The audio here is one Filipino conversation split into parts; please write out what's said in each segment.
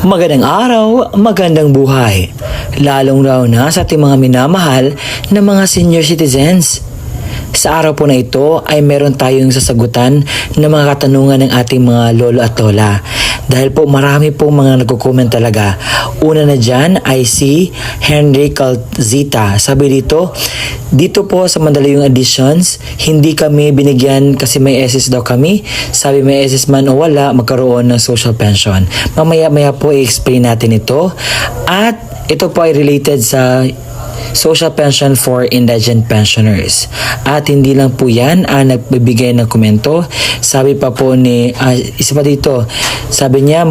Magandang araw, magandang buhay. Lalong raw na sa ating mga minamahal na mga senior citizens. Sa araw po na ito ay meron tayong sasagutan ng mga katanungan ng ating mga lolo at lola. Dahil po marami po mga nagko-comment talaga. Una na dyan ay si Henry Calzita. Sabi dito po sa Mandaluyong Editions, hindi kami binigyan kasi may SS daw kami. Sabi may SS man o wala, magkaroon ng social pension. Mamaya-maya po i-explain natin ito. At ito po ay related sa social pension for indigent pensioners. At hindi lang po yan nagbibigay ng komento. Sabi pa po ni isa pa dito, sabi niya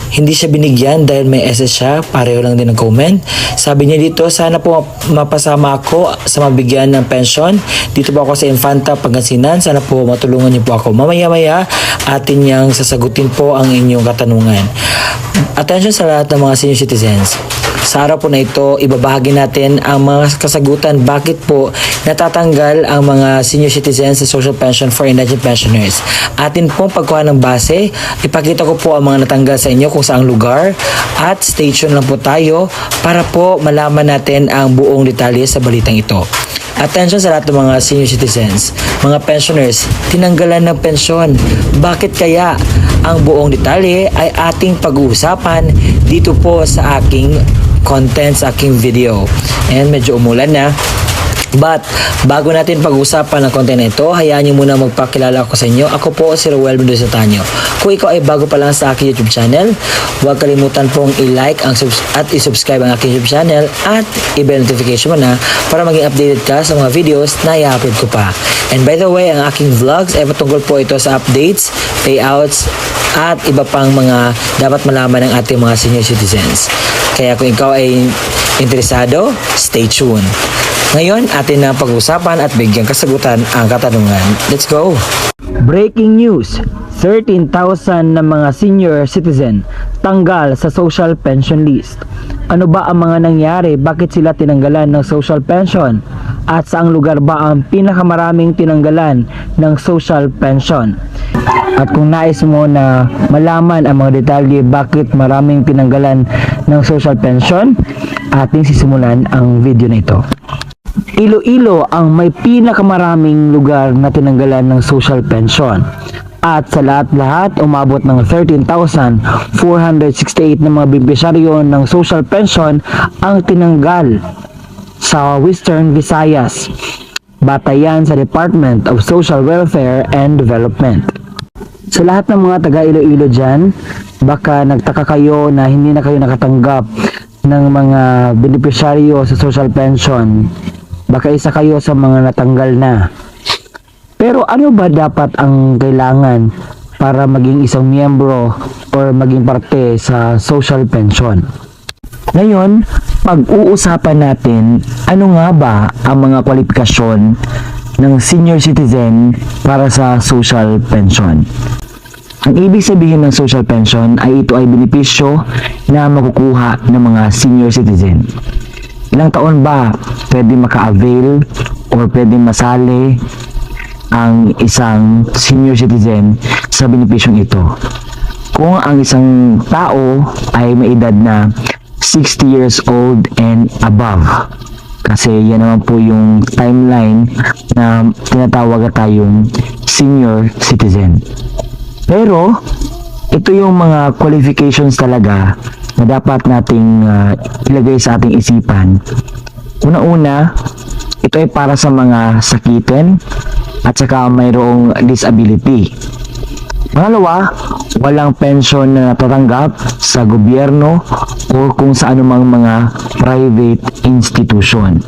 hindi siya binigyan dahil may SS siya, pareho lang din ang comment. Sabi niya dito, sana po mapasama ako sa mabigyan ng pension. Dito po ako sa Infanta, Pangasinan. Sana po matulungan niyo po ako. Mamaya-maya, atin niyang sasagutin po ang inyong katanungan. Attention sa lahat ng mga senior citizens. Sa araw po na ito, ibabahagi natin ang mga kasagutan bakit po natatanggal ang mga senior citizens sa social pension for indigent pensioners. Atin pong pagkuha ng base, ipakita ko po ang mga natanggal sa inyo kung saang lugar at stay tuned lang po tayo para po malaman natin ang buong detalye sa balitang ito. Attention sa lahat ng mga senior citizens, mga pensioners, tinanggalan ng pensyon. Bakit kaya? Ang buong detalye ay ating pag-uusapan dito po sa aking content, sa aking video. And medyo umulan na. But, bago natin pag-usapan ang content na ito, hayaan niyo muna magpakilala ako sa inyo. Ako po si Roel Mendoza Tanyo. Kung ikaw ay bago pa lang sa aking YouTube channel, huwag kalimutan pong i-like at i-subscribe ang aking YouTube channel at i-bell notification mo na para maging updated ka sa mga videos na i-upload ko pa. And by the way, ang aking vlogs ay patungkol po ito sa updates, payouts, at iba pang mga dapat malaman ng ating mga senior citizens. Kaya kung ikaw ay interesado, stay tuned. Ngayon, atin na pag-usapan at bigyan kasagutan ang katanungan. Let's go! Breaking news! 13,000 na mga senior citizen tanggal sa social pension list. Ano ba ang mga nangyari? Bakit sila tinanggalan ng social pension? At saang lugar ba ang pinakamaraming tinanggalan ng social pension? At kung nais mo na malaman ang mga detalye bakit maraming tinanggalan ng social pension, ating sisimulan ang video na ito. Iloilo ang may pinakamaraming lugar na tinanggalan ng social pension. At sa lahat-lahat, umabot ng 13,468 na mga benepisyaryo ng social pension ang tinanggal sa Western Visayas. Batayan sa Department of Social Welfare and Development. Sa lahat ng mga taga Iloilo dyan, baka nagtaka kayo na hindi na kayo nakatanggap ng mga benepisyaryo sa social pension. Baka isa kayo sa mga natanggal na. Pero ano ba dapat ang kailangan para maging isang miyembro or maging parte sa social pension? Ngayon, pag-uusapan natin ano nga ba ang mga kwalifikasyon ng senior citizen para sa social pension. Ang ibig sabihin ng social pension ay ito ay benepisyo na makukuha ng mga senior citizen. Ilang taon ba pwede maka-avail or pwede masali ang isang senior citizen sa benepisyong ito? Kung ang isang tao ay may edad na 60 years old and above. Kasi yan naman po yung timeline na tinatawag tayong senior citizen. Pero ito yung mga qualifications talaga na dapat nating ilagay sa ating isipan. Una-una, ito ay para sa mga sakitin at saka mayroong disability. Pangalawa, walang pension na natatanggap sa gobyerno o kung sa anumang mga private institution.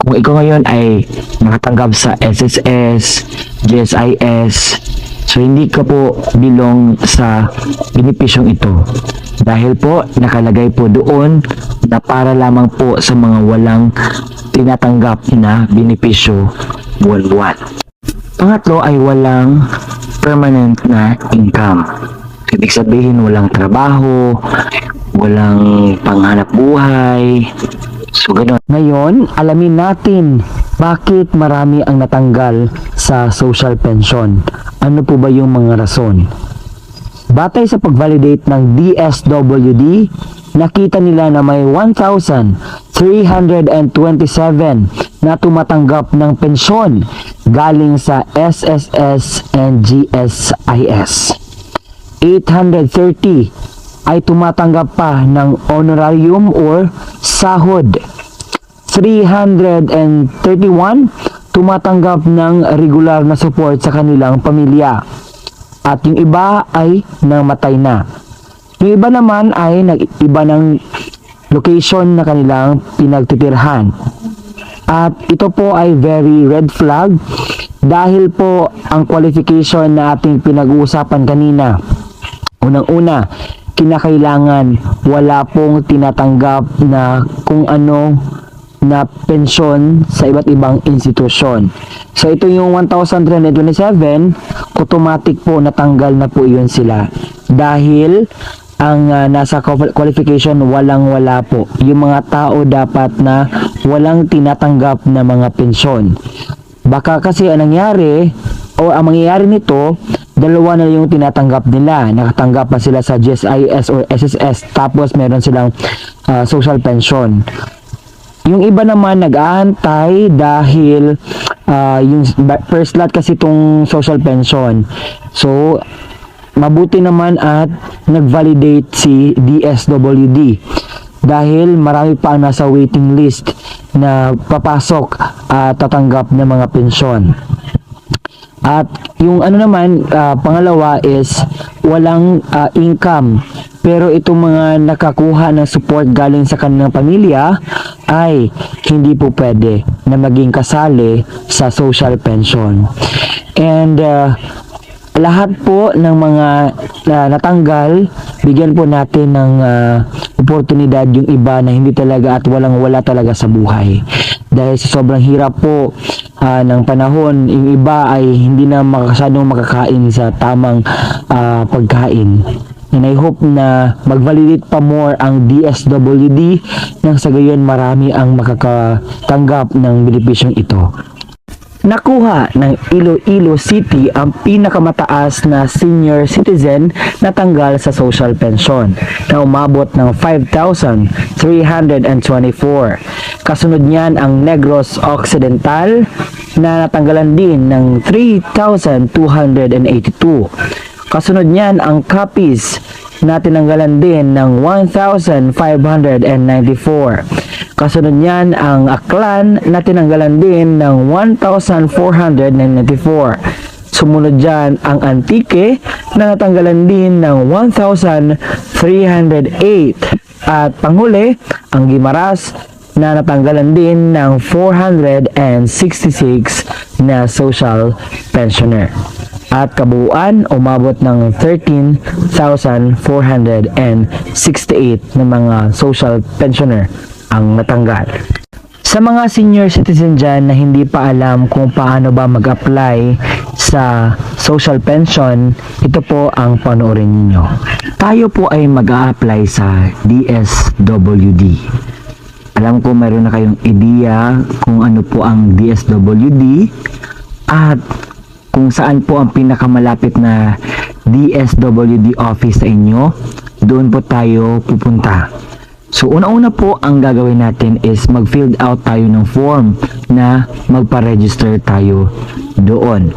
Kung ikaw ngayon ay nakatanggap sa SSS, GSIS, so hindi ka po belong sa benepisyong ito. Dahil po nakalagay po doon na para lamang po sa mga walang tinatanggap na benepisyo buwan-buwan. Pangatlo ay walang permanent na income. Ibig sabihin walang trabaho, walang panghanap buhay. So ganoon. Ngayon, alamin natin bakit marami ang natanggal sa social pension. Ano po ba yung mga rason? Batay sa pag-validate ng DSWD, nakita nila na may 1,327 na tumatanggap ng pensyon galing sa SSS and GSIS. 830 ay tumatanggap pa ng honorarium or sahod. 331 tumatanggap ng regular na support sa kanilang pamilya. At yung iba ay namatay na. Yung iba naman ay nag-iba ng location na kanilang pinagtitirhan. At ito po ay very red flag dahil po ang qualification na ating pinag-uusapan kanina. Unang-una, kinakailangan wala pong tinatanggap na kung ano na pensyon sa iba't ibang institusyon. So ito yung 1,327, automatic po natanggal na po yun sila. Dahil ang nasa qualification walang-wala po. Yung mga tao dapat na walang tinatanggap na mga pensyon. Baka kasi ang nangyari o ang mangyayari nito, dalawa na yung tinatanggap nila. Nakatanggap pa sila sa GSIS or SSS, tapos meron silang social pension. Yung iba naman nag-aantay dahil yung first lot kasi itong social pension. So, mabuti naman at nag-validate si DSWD dahil marami pa ang nasa waiting list na papasok at tatanggap ng mga pensyon. At yung ano naman, pangalawa is walang income. Pero itong mga nakakuha ng support galing sa kanilang pamilya ay hindi po pwede na maging kasali sa social pension. And lahat po ng mga natanggal, bigyan po natin ng oportunidad yung iba na hindi talaga at walang-wala talaga sa buhay. Dahil sa sobrang hirap po ng panahon, yung iba ay hindi na makasadong makakain sa tamang pagkain. And I hope na mag-validate pa more ang DSWD nang sa gayon marami ang makakatanggap ng benepisyong ito. Nakuha ng Iloilo City ang pinakamataas na senior citizen na tanggal sa social pension na umabot ng 5,324. Kasunod niyan ang Negros Occidental na natanggalan din ng 3,282. Kasunod niyan ang Capiz na tinanggalan din ng 1,594. Kasunod niyan ang Aklan na tinanggalan din ng 1,494. Sumunod dyan ang Antique na natanggalan din ng 1,308. At panghuli, ang Guimaras na natanggalan din ng 466 na social pensioner. At kabuuan, umabot ng 13,468 na mga social pensioner ang natanggal. Sa mga senior citizen dyan na hindi pa alam kung paano ba mag-apply sa social pension, ito po ang panoorin ninyo. Tayo po ay mag-a-apply sa DSWD. Alam ko mayroon na kayong ideya kung ano po ang DSWD at kung saan po ang pinakamalapit na DSWD office sa inyo. Doon po tayo pupunta. So, una-una po ang gagawin natin is mag-fill out tayo ng form na magpa-register tayo doon.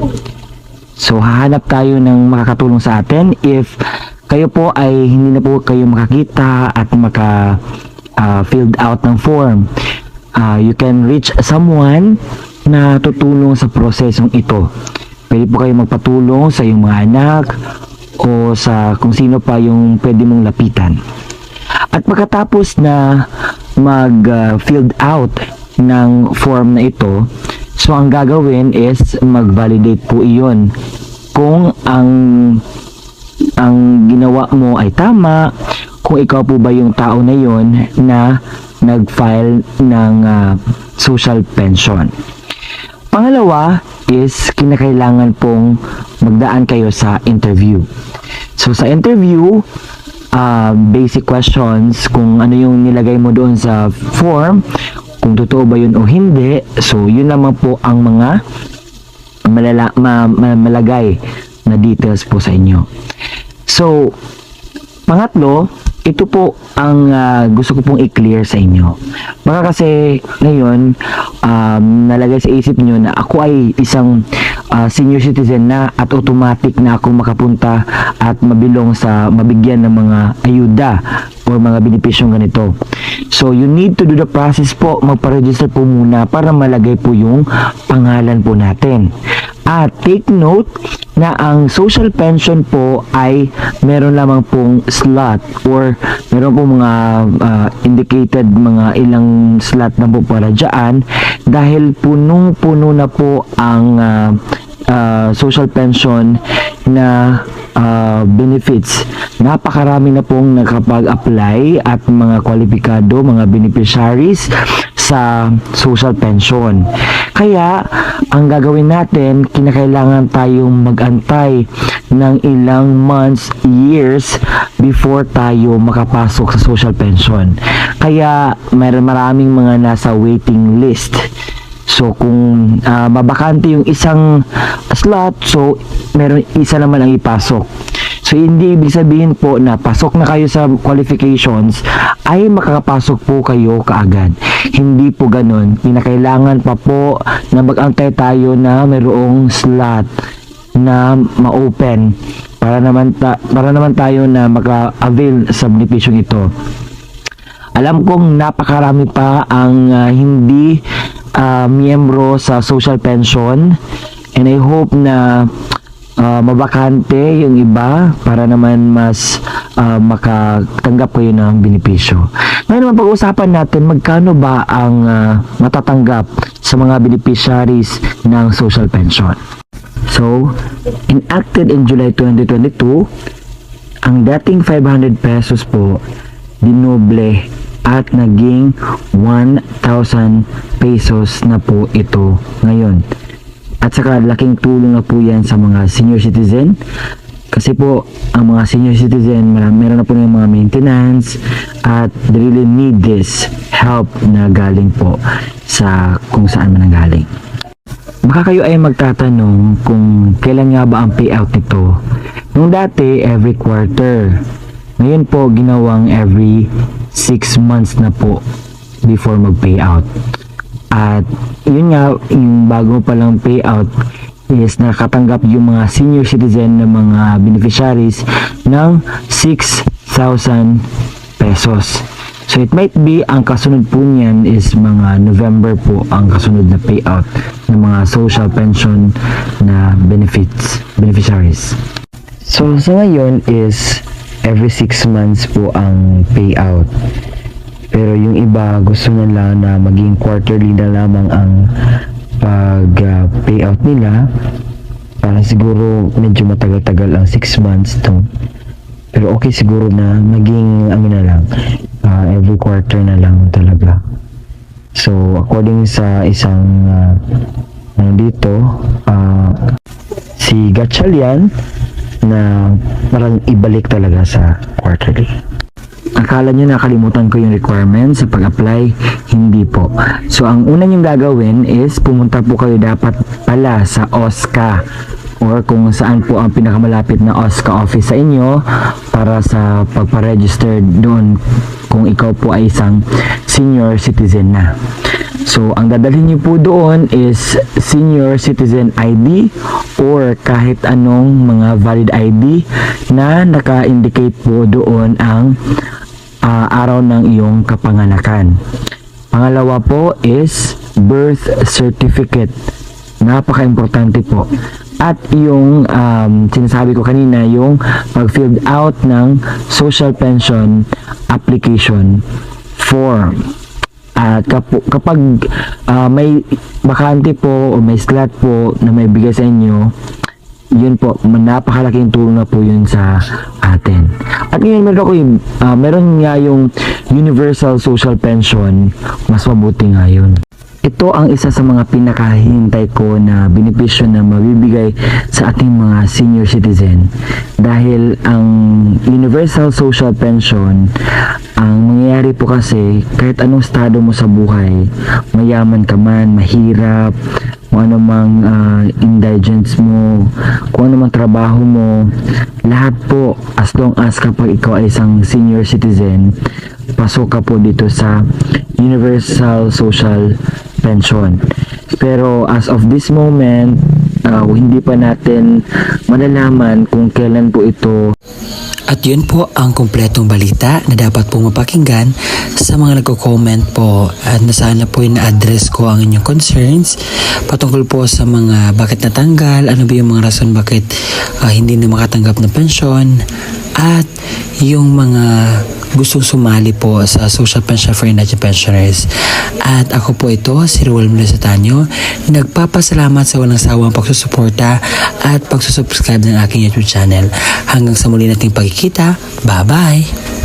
So, hahanap tayo ng makakatulong sa atin. If kayo po ay hindi na po kayo makakita at filled out ng form, you can reach someone na tutulong sa prosesong ito. Pwede po kayo magpatulong sa iyong mga anak o sa kung sino pa yung pwede mong lapitan. At pagkatapos na mag-filled out ng form na ito, so ang gagawin is mag-validate po iyon kung ang ginawa mo ay tama, kung ikaw po ba yung tao na yon na nag-file ng social pension. Pangalawa is kinakailangan pong magdaan kayo sa interview. So sa interview, basic questions, kung ano yung nilagay mo doon sa form, kung totoo ba yun o hindi. So yun naman po ang mga malagay na details po sa inyo. So, pangatlo, ito po ang gusto ko pong i-clear sa inyo. Baka kasi ngayon, nalagay sa isip nyo na ako ay isang senior citizen na at automatic na ako makapunta at mabilong sa mabigyan ng mga ayuda o mga benepisyong ganito. So, you need to do the process po. Magpa-register po muna para malagay po yung pangalan po natin. At take note na ang social pension po ay meron lamang pong slot or meron pong mga indicated mga ilang slot na po para dyan dahil punong-puno na po ang social pension na benefits. Napakarami na pong nakapag-apply at mga kwalipikado, mga beneficiaries sa social pension. Kaya, ang gagawin natin, kinakailangan tayong mag-antay ng ilang months, years before tayo makapasok sa social pension. Kaya, maraming mga nasa waiting list. So, kung mabakante yung isang slot, so, meron isa naman ang ipasok. So, hindi ibig sabihin po na pasok na kayo sa qualifications ay makakapasok po kayo kaagad. Hindi po ganun. Kinakailangan pa po na mag-antay tayo na mayroong slot na ma-open para naman tayo na maka-avail sa benepisyong ito. Alam kong napakarami pa ang hindi miyembro sa social pension and I hope na mabakante yung iba para naman mas makatanggap kayo ng benepisyo. Ngayon naman pag-uusapan natin magkano ba ang matatanggap sa mga beneficiaries ng social pension. So, enacted in July 2022, ang dating 500 pesos po dinoble at naging 1,000 pesos na po ito ngayon. At saka laking tulong na po yan sa mga senior citizen kasi po ang mga senior citizen meron na po ng mga maintenance at they really need this help na galing po sa kung saan man galing. Baka kayo ay magtatanong kung kailan nga ba ang payout nito. Nung dati every quarter, ngayon po ginawang every 6 months na po before mag-payout. At yun nga, yung bago palang payout is nakatanggap yung mga senior citizen ng mga beneficiaries ng 6,000 pesos. So it might be ang kasunod po niyan is mga November po ang kasunod na payout ng mga social pension na beneficiaries. So sa ngayon is every 6 months po ang payout. Pero yung iba gusto nila na maging quarterly na lamang ang pag-payout nila para siguro medyo matagal-tagal ang 6 months to. Pero okay siguro na maging na lang every quarter na lang talaga. So according sa isang dito si Gatchalian na parang ibalik talaga sa quarterly. Akala nyo nakalimutan ko yung requirements sa pag-apply? Hindi po. So, ang una nyong gagawin is pumunta po kayo dapat pala sa OSCA or kung saan po ang pinakamalapit na OSCA office sa inyo para sa pagpa-register doon kung ikaw po ay isang senior citizen na. So, ang dadalhin nyo po doon is senior citizen ID or kahit anong mga valid ID na naka-indicate po doon ang araw ng iyong kapanganakan. Pangalawa po is birth certificate. Napaka-importante po. At yung sinasabi ko kanina, yung pag-filled out ng social pension application form. At kapag may bakante po o may slot po na may bigay sa inyo, yun po, napakalaking tulong na po yun sa atin. At ngayon meron nga yung universal social pension, mas mabuti nga yun. ito ang isa sa mga pinakahintay ko na benepisyo na mabibigay sa ating mga senior citizen. Dahil ang Universal Social Pension, ang mangyayari po kasi kahit anong estado mo sa buhay, mayaman ka man, mahirap, kung ano mang indigents mo, kung ano mang trabaho mo, lahat po, as long as kapag ikaw ay isang senior citizen, pasok ka po dito sa Universal Social Pension. Pero as of this moment, hindi pa natin malalaman kung kailan po ito. At yun po ang kumpletong balita na dapat pong mapakinggan sa mga nagko-comment po, at na sana po na-address ko ang inyong concerns patungkol po sa mga bakit natanggal, ano ba yung mga rason bakit hindi na makatanggap ng pensyon, at yung mga gustong sumali po sa Social Pension for Indigent Pensioners. At ako po ito, si Ruel Menesetanyo, nagpapasalamat sa walang sawang pagsusuporta at pagsusubscribe ng aking YouTube channel. Hanggang sa muli nating pagkikita, bye-bye!